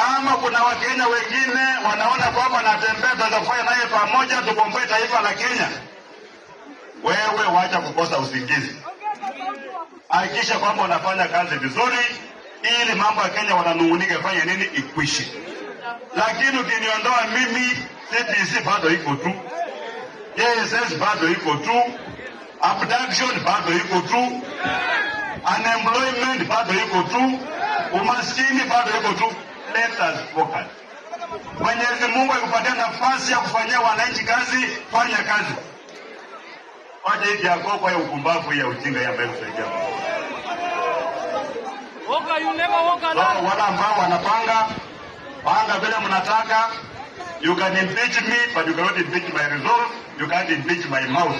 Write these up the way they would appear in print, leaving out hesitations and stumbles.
Kama kuna Wakenya wengine wanaona kwamba Natembeya tutafanya naye pamoja tukomboe taifa la Kenya, wewe wacha kukosa usingizi. Hakikisha kwamba unafanya kazi vizuri ili mambo ya Kenya wananungunika fanya nini ikwishi. Lakini ukiniondoa mimi, CPC bado iko tu, JSS bado iko tu, abduction bado iko tu, unemployment bado iko tu, umaskini bado iko tu. Let us focus. Mwenyezi Mungu akupatia nafasi ya kufanyia wananchi kazi, fanya kazi. Wacha hivi yako kwa ukumbavu ya ujinga ya mbele kusaidia. Wala ambao wanapanga vile mnataka, you can impeach me, but you cannot impeach my resolve, you can't impeach my mouth.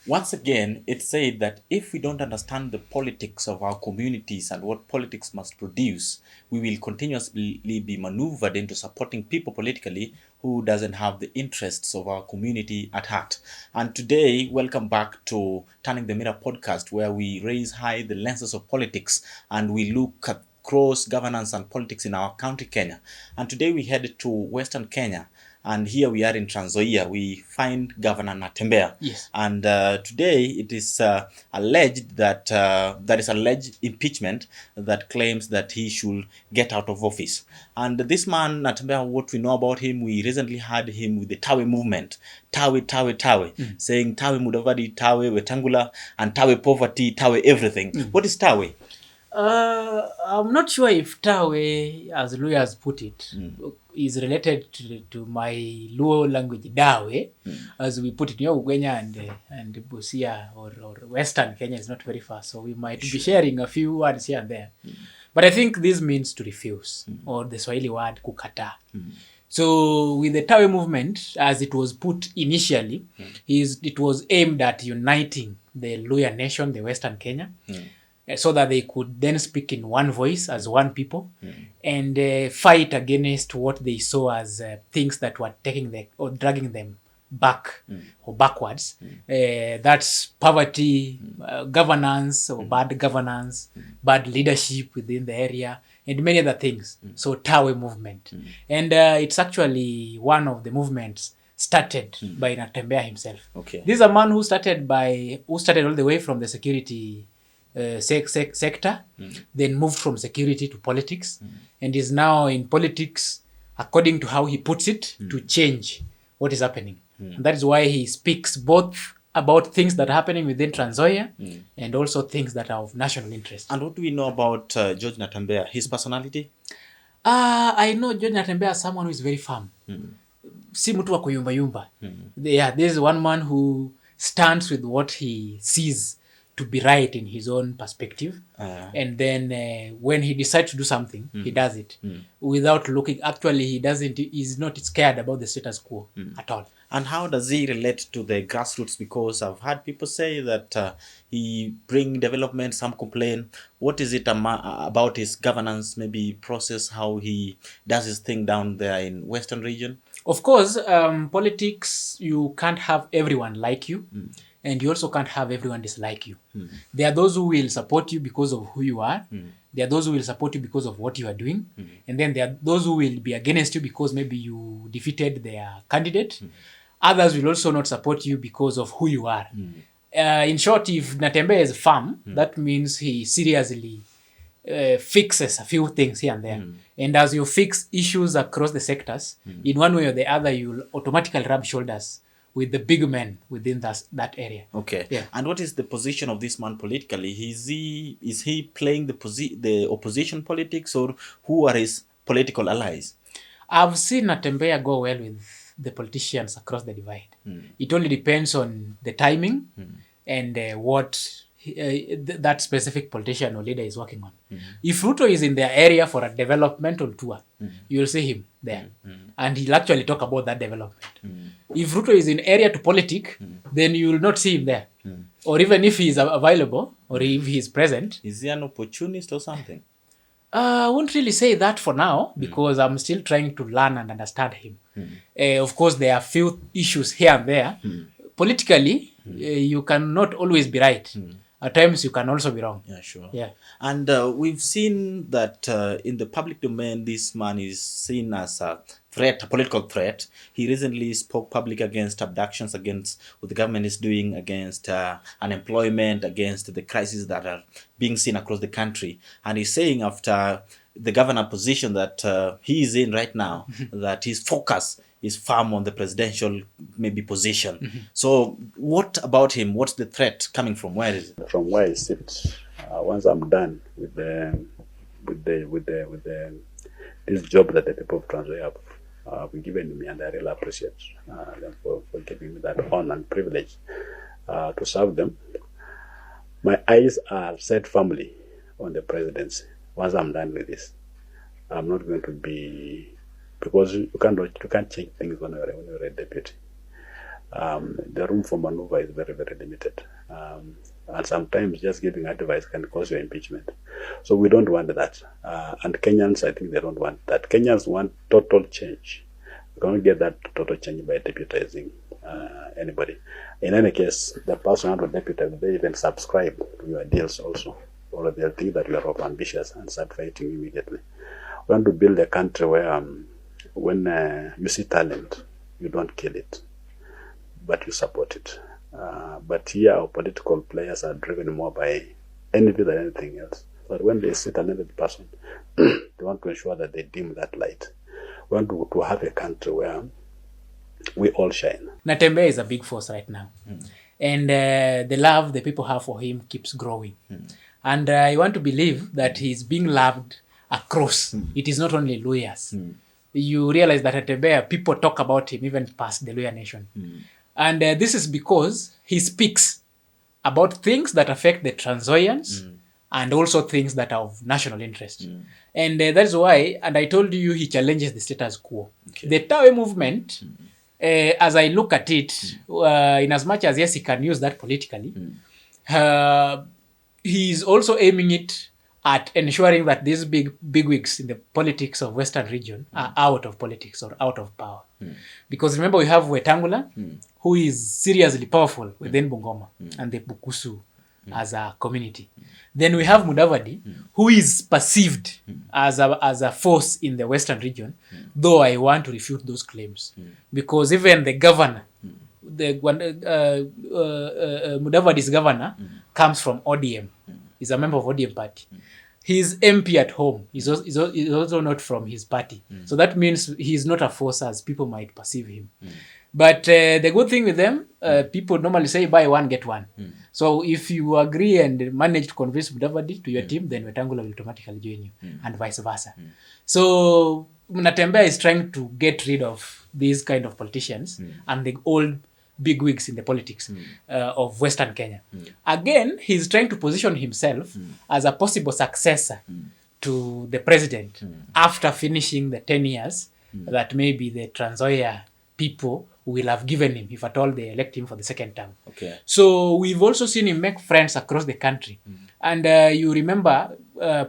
Once again, it's said that if we don't understand the politics of our communities and what politics must produce, we will continuously be maneuvered into supporting people politically who doesn't have the interests of our community at heart. And today, welcome back to Turning the Mirror podcast, where we raise high the lenses of politics and we look at cross governance and politics in our country, Kenya. And today we head to Western Kenya. And here we are in Trans-Nzoia. We find Governor Natembeya. Yes. And today it is alleged that there is alleged impeachment that claims that he should get out of office. And this man, Natembeya, what we know about him, we recently had him with the Tawe movement. Tawe, saying Tawe Mudavadi, Tawe Wetangula, and Tawe poverty, Tawe everything. What is Tawe? I'm not sure if Tawe, as lawyers put it, is related to my Luo language, Dawe, as we put it in Kenya and Busia or Western Kenya is not very far, so we might be sharing a few words here and there. But I think this means to refuse, or the Swahili word kukata. So with the Tawe movement, as it was put initially, it was aimed at uniting the Luya nation, the Western Kenya, so that they could then speak in one voice as one people and fight against what they saw as things that were taking them or dragging them back or backwards. That's poverty, governance or bad governance, bad leadership within the area, and many other things. So Tawe movement. And it's actually one of the movements started by Natembeya himself. Okay. This is a man who started all the way from the security sector, then moved from security to politics, and is now in politics, according to how he puts it, to change what is happening. And that is why he speaks both about things that are happening within Trans-Nzoia and also things that are of national interest. And what do we know about George Natembeya, his personality? I know George Natembeya as someone who is very firm. Si mtu wa kuyumba. Yeah, this is one man who stands with what he sees to be right in his own perspective, and then when he decides to do something, he does it without looking. Actually, he's not scared about the status quo at all. And how does he relate to the grassroots? Because I've heard people say that he bring development, some complain. What is it about his governance, maybe process, how he does his thing down there in Western region? Of course, politics, you can't have everyone like you. And you also can't have everyone dislike you. There are those who will support you because of who you are. There are those who will support you because of what you are doing. And then there are those who will be against you because maybe you defeated their candidate. Others will also not support you because of who you are. In short, if Natembeya is firm, that means he seriously fixes a few things here and there. And as you fix issues across the sectors, in one way or the other, you will automatically rub shoulders with the big men within that area. Okay. Yeah. And what is the position of this man politically? Is he playing the opposition politics, or who are his political allies? I've seen Natembeya go well with the politicians across the divide. It only depends on the timing and what that specific politician or leader is working on. If Ruto is in their area for a developmental tour, you'll see him there. And he'll actually talk about that development. If Ruto is in area to politic, then you will not see him there. Or even if he is available, or if he is present. Is he an opportunist or something? I won't really say that for now, because I'm still trying to learn and understand him. Of course, there are few issues here and there. Politically, you cannot always be right. at times you can also be wrong. Yeah, sure. Yeah. And we've seen that in the public domain, this man is seen as a threat, a political threat. He recently spoke public against abductions, against what the government is doing, against unemployment, against the crises that are being seen across the country. And he's saying after the governor position that he is in right now, that his focus is firm on the presidential maybe position. So what about him? What's the threat coming from? Where is it? From where I sit, once I'm done with this job that the people of Trans-Nzoia have given me, and I really appreciate them for giving me that honor and privilege to serve them. My eyes are set firmly on the presidency. Once I'm done with this, I'm not going to be, because you can't change things when you're a deputy. The room for maneuver is very, very limited. And sometimes just giving advice can cause your impeachment. So we don't want that. And Kenyans, I think they don't want that. Kenyans want total change. We can't get that total change by deputizing anybody. In any case, the person who deputize, they even subscribe to your deals also. Or they'll think that you are over ambitious and start fighting immediately. We want to build a country where when you see talent, you don't kill it, but you support it. But here our political players are driven more by envy than anything else. But when they see a talented person, they want to ensure that they dim that light. We want to have a country where we all shine. Natembeya is a big force right now. And the love the people have for him keeps growing. And I want to believe that he's being loved across. It is not only lawyers. You realize that Natembeya, people talk about him even past the lawyer nation. And this is because he speaks about things that affect the Trans-Nzoians and also things that are of national interest. And that's why, and I told you, he challenges the status quo. Okay. The Tawe movement, as I look at it, in as much as yes, he can use that politically, he's also aiming it at ensuring that these big wigs in the politics of Western region are out of politics or out of power. Because remember, we have Wetangula, who is seriously powerful within Bungoma and the Bukusu as a community. Then we have Mudavadi, who is perceived as a force in the Western region, though I want to refute those claims. Because even the governor, Mudavadi's governor, comes from ODM. He's a member of ODM party. His MP at home is also not from his party. So that means he's not a force as people might perceive him. But the good thing with them, people normally say buy one, get one. So if you agree and manage to convince Mudavadi to your team, then Wetangula will automatically join you and vice versa. So Natembeya is trying to get rid of these kind of politicians and the old big wigs in the politics of Western Kenya. Again, he's trying to position himself as a possible successor to the president after finishing the 10 years that maybe the Trans-Nzoia people will have given him, if at all they elect him for the second term. Okay. So we've also seen him make friends across the country. And you remember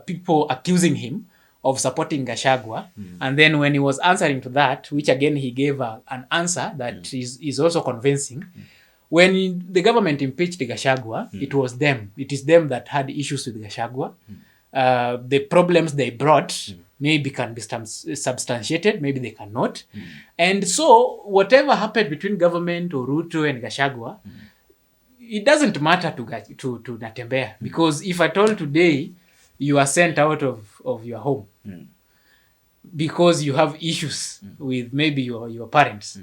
people accusing him of supporting Gachagua. And then when he was answering to that, which again he gave an answer that is also convincing, when the government impeached Gachagua, it was them. It is them that had issues with Gachagua. The problems they brought maybe can be substantiated, maybe they cannot. And so whatever happened between government or Ruto and Gachagua, it doesn't matter to Natembeya. Because if at all today you are sent out of your home because you have issues with maybe your parents,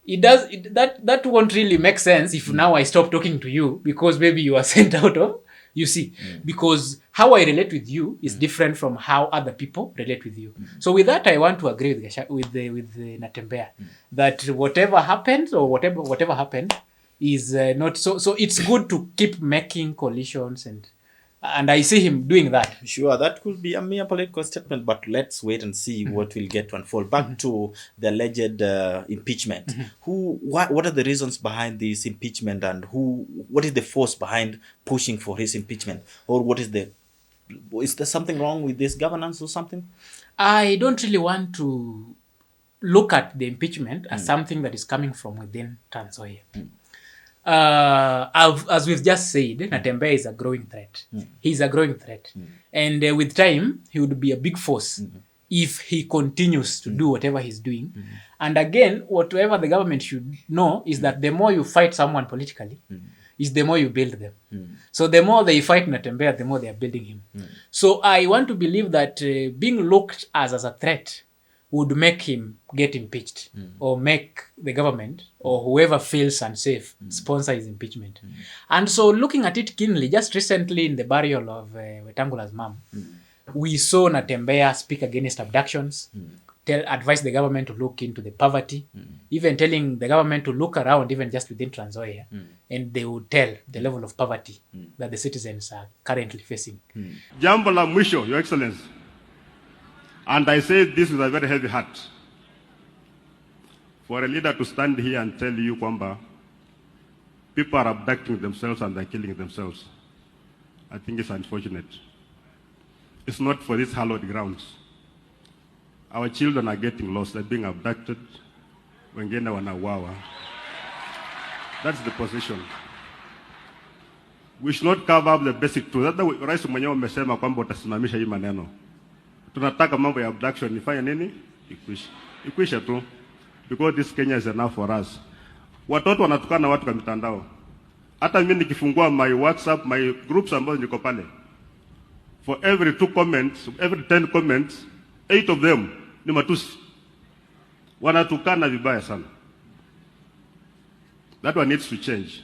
that won't really make sense if now I stop talking to you because maybe you are sent out of, you see, because how I relate with you is different from how other people relate with you. So with that, I want to agree with the Natembeya that whatever happens or whatever happened is not so. So it's good to keep making coalitions and I see him doing that. Sure, that could be a mere political statement, but let's wait and see what will get to unfold. Back to the alleged impeachment. What are the reasons behind this impeachment, and what is the force behind pushing for his impeachment? Or is there something wrong with this governance or something? I don't really want to look at the impeachment as something that is coming from within Trans-Nzoia. as we've just said, Natembeya is a growing threat. He's a growing threat. And with time, he would be a big force if he continues to do whatever he's doing. And again, whatever the government should know is that the more you fight someone politically, is the more you build them. So the more they fight Natembeya, the more they are building him. So I want to believe that being looked as a threat would make him get impeached or make the government or whoever feels unsafe sponsor his impeachment. And so looking at it keenly, just recently in the burial of Wetangula's mom, we saw Natembeya speak against abductions, advise the government to look into the poverty, even telling the government to look around even just within Trans-Nzoia, and they would tell the level of poverty that the citizens are currently facing. Jambo la mwisho, Your Excellency, and I say this with a very heavy heart, for a leader to stand here and tell you kwamba people are abducting themselves and they're killing themselves, I think it's unfortunate. It's not for these hallowed grounds. Our children are getting lost, they're being abducted, wengine wanauawa. That's the position. We should not cover up the basic truth. Hata rais mwenyewe amesema kwamba utasimamisha hii maneno. Tunataka mambo ya abduction ifanye nini? Ikwisha tu. Because this Kenya is enough for us. Watoto wanatukana watu kwa mitandao. Hata mimi nikifungua my WhatsApp, my groups ambazo niko pale, for every 2 comments, every 10 comments, 8 of them ni matusi. Wanatukana vibaya sana. That one needs to change.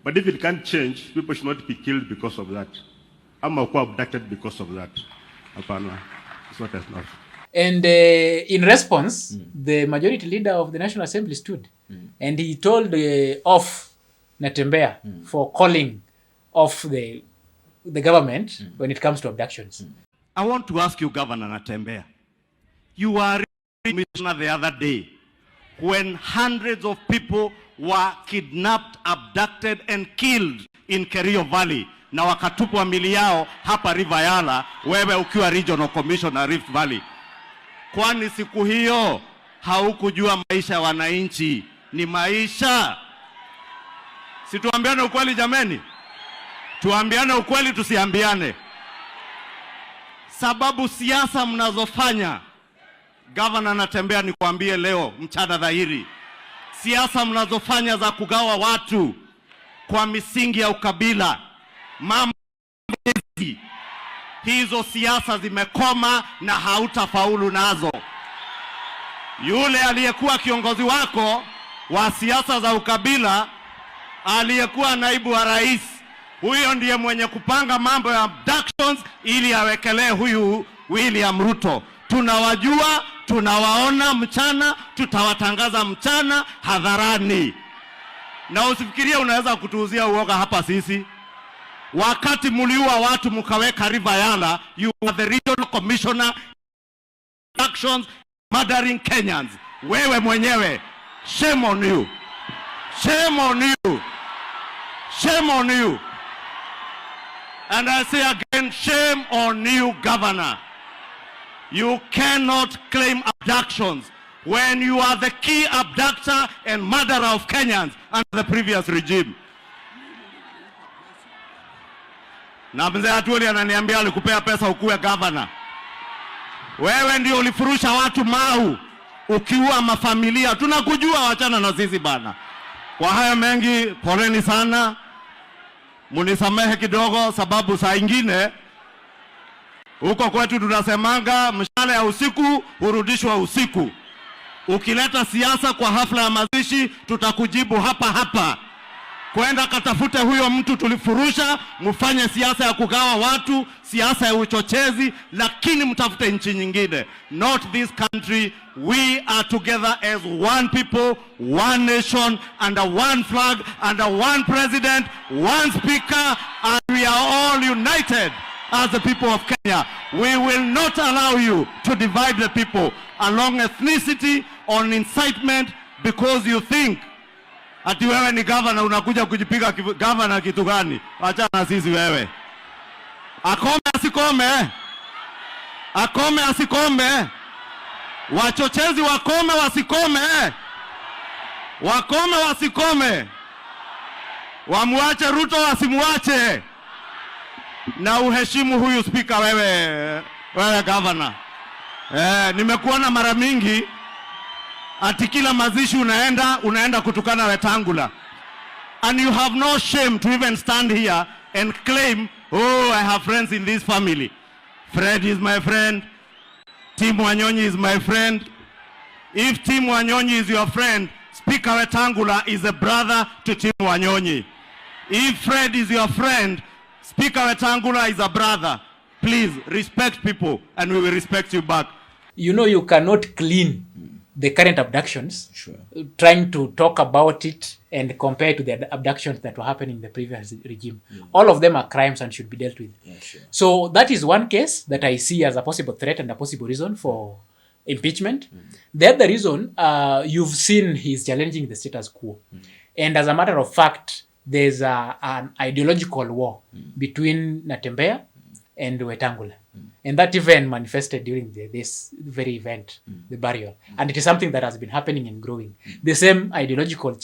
But if it can't change, people should not be killed because of that. Ama kuwa abducted because of that. Apana. It's not enough. And in response, the majority leader of the National Assembly stood. And he told off Natembeya for calling off the government when it comes to abductions. I want to ask you, Governor Natembeya, you were commissioner the other day when hundreds of people were kidnapped, abducted and killed in Kerio Valley na wakatupwa mili yao hapa River Yala, wewe ukiwa regional commissioner Rift Valley. Kwani siku hiyo haukujua maisha ya wananchi ni maisha? Si tuambiane ukweli jameni? Tuambiane ukweli, tusiambiane. Sababu siasa mnazofanya, Governor Natembeya, nikwambie leo mchana dhahiri, siasa mnazofanya za kugawa watu kwa misingi ya ukabila, hizo siasa zimekoma na hautafaulu nazo. Yule aliyekuwa kiongozi wako wa siasa za ukabila, aliyekuwa naibu wa rais, huyo ndiye mwenye kupanga mambo ya abductions ili awekelee huyu William Ruto. Tunawajua, tunawaona mchana, tutawatangaza mchana hadharani. Na usifikirie unaweza kutuuzia uoga hapa sisi. Wakati muliua watu mkaweka River Yala, you are the regional commissioner actions murdering Kenyans. Wewe mwenyewe, shame on you. Shame on you. Shame on you. And I say again, shame on you, Governor. You cannot claim abductions when you are the key abductor and murderer of Kenyans under the previous regime. Na mzee Atwoli ananiambia alikupea pesa ukuwe governor. Wewe ndio ulifurusha watu Mau, ukiua mafamilia. Tunakujua, wachana na sisi bana. Kwa haya mengi, poleni sana. Munisamehe kidogo sababu saa ingine huko kwetu tunasemanga mshale ya usiku hurudishwa usiku. Ukileta siasa kwa hafla ya mazishi, tutakujibu hapa hapa. Kwenda katafute huyo mtu tulifurusha, mfanye siasa ya kugawa watu, siasa ya uchochezi, lakini mtafute nchi nyingine. Not this country. We are together as one people, one nation, under one flag, under one president, one speaker, and we are all united as the people of Kenya. We will not allow you to divide the people along ethnicity, on incitement, because you think ati wewe ni governor unakuja kujipiga governor kitu gani? Acha na sisi wewe. Akome asikome. Akome asikome. Wachochezi wakome wasikome. Wakome wasikome. Wamuache Ruto wasimuache. Na uheshimu huyu speaker wewe governor. Nimekuona mara mingi ati kila mazishi unaenda kutukana Wetangula. And you have no shame to even stand here and claim, oh, I have friends in this family. Fred is my friend. Tim Wanyonyi is my friend. If Tim Wanyonyi is your friend, Speaker Wetangula is a brother to Tim Wanyonyi. If Fred is your friend, Speaker Wetangula is a brother. Please respect people and we will respect you back. You know, you cannot clean the current abductions, Sure. Trying to talk about it and compare to the abductions that were happening in the previous regime. All of them are crimes and should be dealt with. Yeah, sure. So that is one case that I see as a possible threat and a possible reason for impeachment. The other reason, you've seen he's challenging the status quo. And as a matter of fact, there's an ideological war between Natembeya and Wetangula. And that even manifested during this very event, the burial. And it is something that has been happening and growing. The same ideological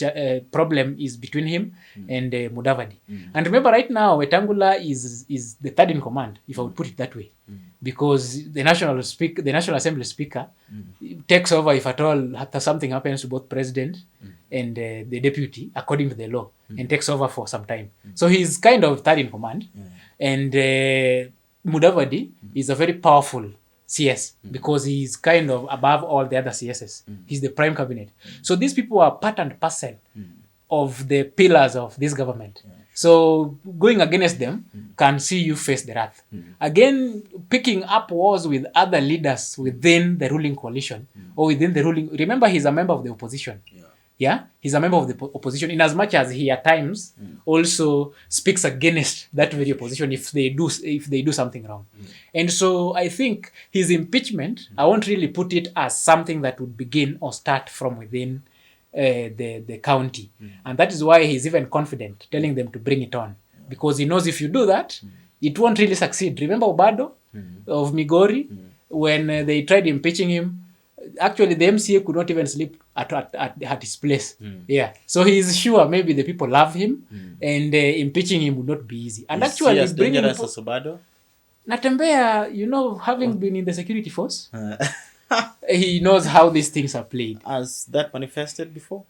problem is between him and Mudavadi. And remember, right now, Wetangula is the third in command, if I would put it that way. Because the National Assembly Speaker takes over if at all something happens to both President and the Deputy, according to the law, and takes over for some time. So he's kind of third in command. And Mudavadi is a very powerful CS because he's kind of above all the other CSs. He's the prime cabinet. So these people are part and parcel of the pillars of this government. So going against them can see you face the wrath. Again, picking up wars with other leaders within the ruling coalition or within the ruling. Remember, he's a member of the opposition. Yeah, he's a member of the opposition in as much as he at times also speaks against that very opposition if they do something wrong. And so I think his impeachment, I won't really put it as something that would begin or start from within the county. And that is why he's even confident telling them to bring it on, because he knows if you do that, it won't really succeed. Remember Obado of Migori, when they tried impeaching him, actually the MCA could not even sleep at his place. Yeah, so he's sure maybe the people love him, and impeaching him would not be easy. And actually as bringing Natembeya, you know, having been in the security force, he knows how these things are played. Has that manifested before?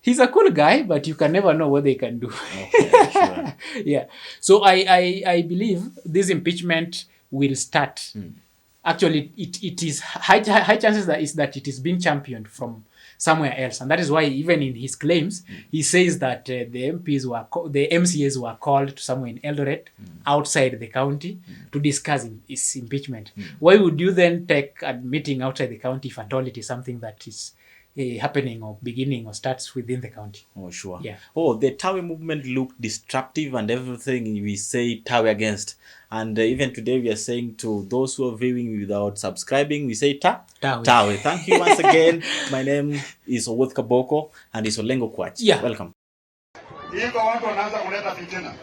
He's a cool guy, but you can never know what they can do. Okay, sure. Yeah, so I believe this impeachment will start. Actually, it is high chances that it is being championed from somewhere else, and that is why even in his claims he says that the MCAs were called to somewhere in Eldoret, outside the county, to discuss his impeachment. Why would you then take a meeting outside the county if at all it is something that is happening or beginning or starts within the county? Oh, sure. Yeah. Oh, the Tawe movement looked destructive and everything we say Tawe against. And even today we are saying to those who are viewing without subscribing, we say Tawe. Thank you once again. My name is Owuoth Kaboko and is Olengo Kwach. Yeah. Welcome. Hivyo watu wanaanza kuleta fitina.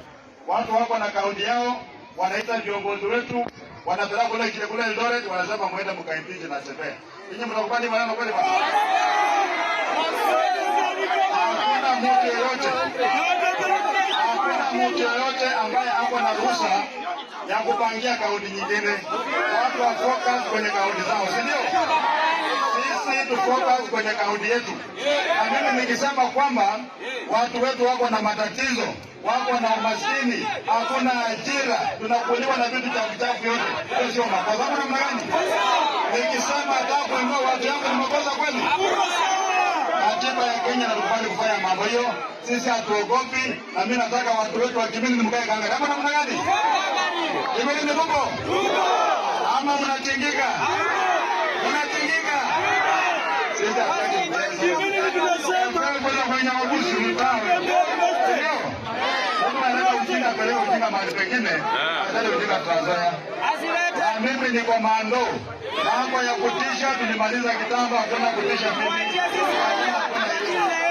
Watu wako na kaunti yao, wanaita viongozi wetu, wanapeleka kule Eldoret, wanasema muende mkaimpeach Natembeya. Ninyi mnakubali maneno kweli bwana? Hakuna mtu yoyote ambaye ako na ruhusa ya kupangia kaunti nyingine. Watu wa focus kwenye kaunti zao, si ndio? Sisi tu focus kwenye kaunti yetu. Na mimi nikisema kwamba watu wetu wako na matatizo, wako na umaskini, hakuna ajira, tunakuliwa na vitu chafu yote. Hiyo sio makosa. Kama namna gani? Nikisema nataka kuinua watu yangu ni makosa kweli? Katiba ya Kenya inakubali kufanya mambo hiyo. Sisi hatuogopi, na mimi nataka watu wetu wa Kimini mkae kanga. Kama namna gani? Kimini ni buko? Ama mnatingika? Mnatingika? Sisi hataki kufanya uaguzi mtawe. Ndio. Watu wanataka ujinga kwa leo, ujinga mahali pengine, hata ujinga Trans-Nzoia. Na mimi ni komando. Mambo ya kutisha tulimaliza kitambo, hakuna kutisha mimi. Hakuna hiyo.